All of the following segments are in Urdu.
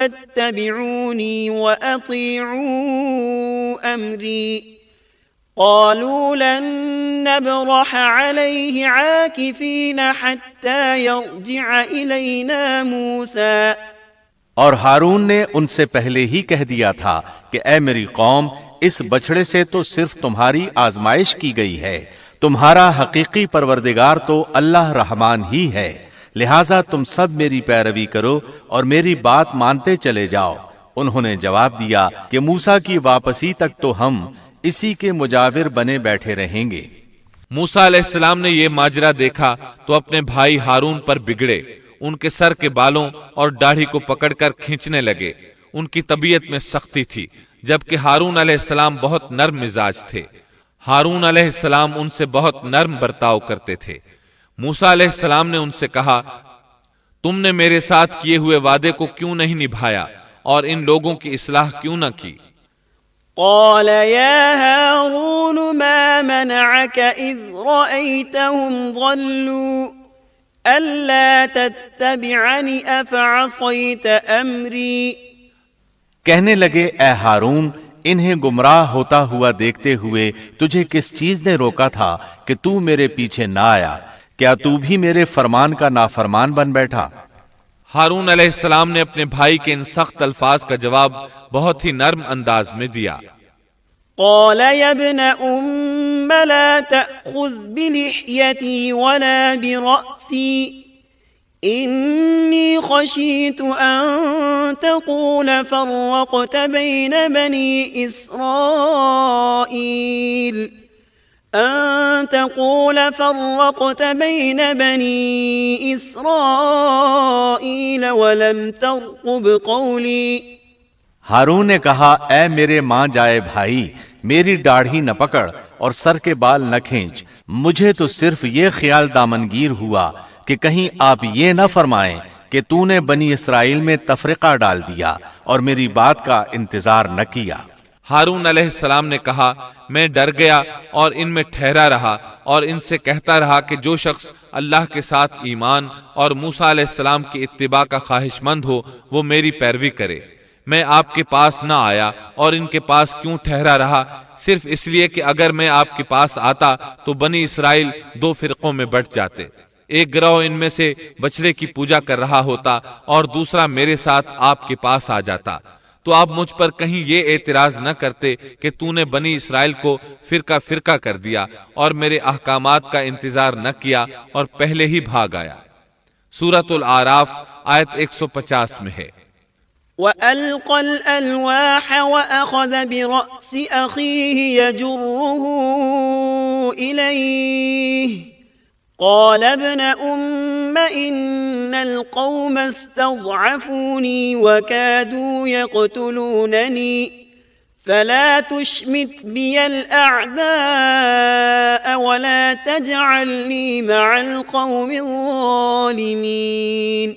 فاتبعوني وأطيعوا أمري قالوا لن نبرح عليه عاكفين حتى يرجع إلينا موسى۔ اور ہارون نے ان سے پہلے ہی کہہ دیا تھا کہ اے میری قوم، اس بچڑے سے تو صرف تمہاری آزمائش کی گئی ہے، تمہارا حقیقی پروردگار تو اللہ رحمان ہی ہے، لہٰذا تم سب میری پیروی کرو اور میری بات مانتے چلے جاؤ۔ انہوں نے جواب دیا کہ موسیٰ کی واپسی تک تو ہم اسی کے مجاور بنے بیٹھے رہیں گے۔ موسیٰ علیہ السلام نے یہ ماجرا دیکھا تو اپنے بھائی ہارون پر بگڑے، ان کے سر کے بالوں اور داڑھی کو پکڑ کر کھینچنے لگے۔ ان کی طبیعت میں سختی تھی، جبکہ ہارون علیہ السلام بہت نرم مزاج تھے۔ ہارون علیہ السلام ان سے بہت نرم برتاؤ کرتے تھے۔ موسیٰ علیہ السلام نے ان سے کہا، تم نے میرے ساتھ کیے ہوئے وعدے کو کیوں نہیں نبھایا اور ان لوگوں کی اصلاح کیوں نہ کی؟ قال يا هارون ما منعك إذ رأيتهم ضلوا ألا تتبعني أفعصيت أمري۔ کہنے لگے اے ہارون، انہیں گمراہ ہوتا ہوا دیکھتے ہوئے تجھے کس چیز نے روکا تھا کہ تو میرے پیچھے نہ آیا؟ کیا تو بھی میرے فرمان کا نافرمان بن بیٹھا؟ ہارون علیہ السلام نے اپنے بھائی کے ان سخت الفاظ کا جواب بہت ہی نرم انداز میں دیا۔ قال يا ابن أم لا تأخذ بلحيتي ولا برأسي إني خشيت أن تقول فرقت بين بني إسرائيل ولم ترقب قولي۔ ہارون نے کہا اے میرے ماں جائے بھائی، میری داڑھی نہ پکڑ اور سر کے بال نہ کھینچ، مجھے تو صرف یہ خیال دامنگیر ہوا کہ کہیں آپ یہ نہ فرمائیں کہ تو نے بنی اسرائیل میں تفرقہ ڈال دیا اور میری بات کا انتظار نہ کیا۔ ہارون علیہ السلام نے کہا میں ڈر گیا اور ان میں ٹھہرا رہا اور ان سے کہتا رہا کہ جو شخص اللہ کے ساتھ ایمان اور موسیٰ علیہ السلام کی اتباع کا خواہش مند ہو وہ میری پیروی کرے۔ میں آپ کے پاس نہ آیا اور ان کے پاس کیوں ٹھہرا رہا؟ صرف اس لیے کہ اگر میں آپ کے پاس آتا تو بنی اسرائیل دو فرقوں میں بٹ جاتے، ایک گروہ ان میں سے بچڑے کی پوجا کر رہا ہوتا اور دوسرا میرے ساتھ آپ کے پاس آ جاتا، تو آپ مجھ پر کہیں یہ اعتراض نہ کرتے کہ تو نے بنی اسرائیل کو فرقہ فرقہ کر دیا اور میرے احکامات کا انتظار نہ کیا اور پہلے ہی بھاگ آیا۔ سورۃ الاعراف آیت 150 میں ہے۔ وَأَلْقَى الْأَلْوَاحَ وَأَخَذَ بِرَأْسِ أَخِيهِ يَجُرُّهُ إِلَيْهِ قال ابن أم إن القوم استضعفوني وكادوا يقتلونني فلا تشمت بي الأعداء ولا تجعلني مع القوم الظالمين۔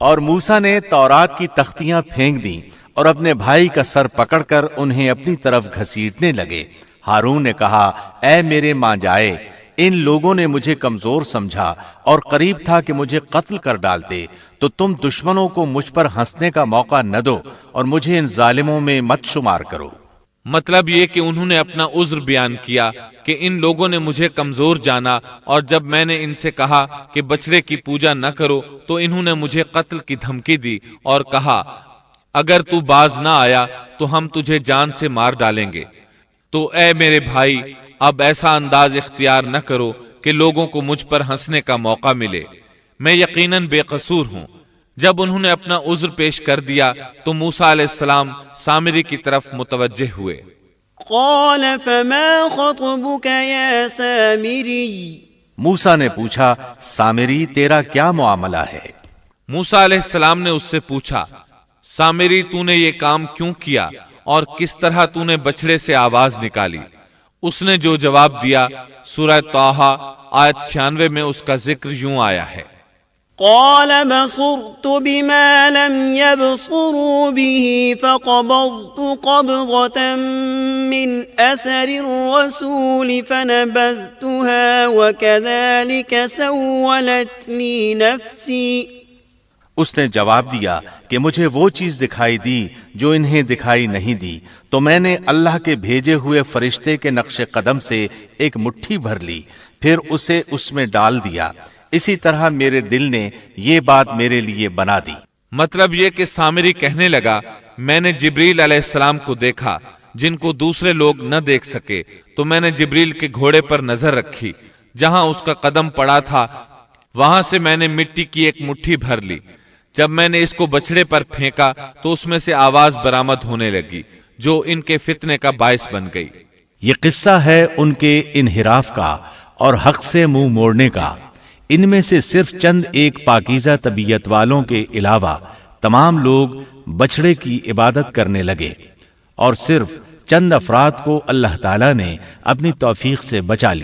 اور موسیٰ نے تورات کی تختیاں پھینک دیں اور اپنے بھائی کا سر پکڑ کر انہیں اپنی طرف گھسیٹنے لگے۔ ہارون نے کہا اے میرے ماں جائے، ان لوگوں نے مجھے کمزور سمجھا اور قریب تھا کہ مجھے قتل کر ڈالتے، تو تم دشمنوں کو مجھ پر ہنسنے کا موقع نہ دو اور مجھے ان ظالموں میں مت شمار کرو۔ مطلب یہ کہ انہوں نے اپنا عذر بیان کیا کہ ان لوگوں نے مجھے کمزور جانا اور جب میں نے ان سے کہا کہ بچڑے کی پوجا نہ کرو تو انہوں نے مجھے قتل کی دھمکی دی اور کہا اگر تو باز نہ آیا تو ہم تجھے جان سے مار ڈالیں گے۔ تو اے میرے بھائی اب ایسا انداز اختیار نہ کرو کہ لوگوں کو مجھ پر ہنسنے کا موقع ملے، میں یقیناً بے قصور ہوں۔ جب انہوں نے اپنا عذر پیش کر دیا تو موسیٰ علیہ السلام سامری کی طرف متوجہ ہوئے۔ قال فما خطبك يا سامری؟ موسیٰ نے پوچھا سامری تیرا کیا معاملہ ہے؟ موسیٰ علیہ السلام نے اس سے پوچھا سامری تو نے یہ کام کیوں کیا اور کس طرح تو نے بچڑے سے آواز نکالی؟ اس نے جو جواب دیا سورہ طٰہٰ آیت 96 میں اس کا ذکر یوں آیا ہے، قال بصرت بما لم يبصروا به فقبضت قبضة من أثر الرسول فنبذتها وكذلك سولت لي نفسي۔ اس نے جواب دیا کہ مجھے وہ چیز دکھائی دی جو انہیں دکھائی نہیں دی، تو میں نے اللہ کے بھیجے ہوئے فرشتے کے نقش قدم سے ایک مٹھی بھر لی، پھر اسے اس میں ڈال دیا۔ اسی طرح میرے دل نے یہ بات میرے لیے بنا دی۔ مطلب یہ کہ سامری کہنے لگا، میں نے جبریل علیہ السلام کو دیکھا جن کو دوسرے لوگ نہ دیکھ سکے، تو میں نے جبریل کے گھوڑے پر نظر رکھی، جہاں اس کا قدم پڑا تھا وہاں سے میں نے مٹی کی ایک مٹھی بھر لی۔ جب میں نے اس کو بچھڑے پر پھینکا تو اس میں سے آواز برآمد ہونے لگی جو ان کے فتنے کا باعث بن گئی۔ یہ قصہ ہے ان کے انحراف کا اور حق سے منہ موڑنے کا۔ ان میں سے صرف چند ایک پاکیزہ طبیعت والوں کے علاوہ تمام لوگ بچھڑے کی عبادت کرنے لگے، اور صرف چند افراد کو اللہ تعالیٰ نے اپنی توفیق سے بچا لیا۔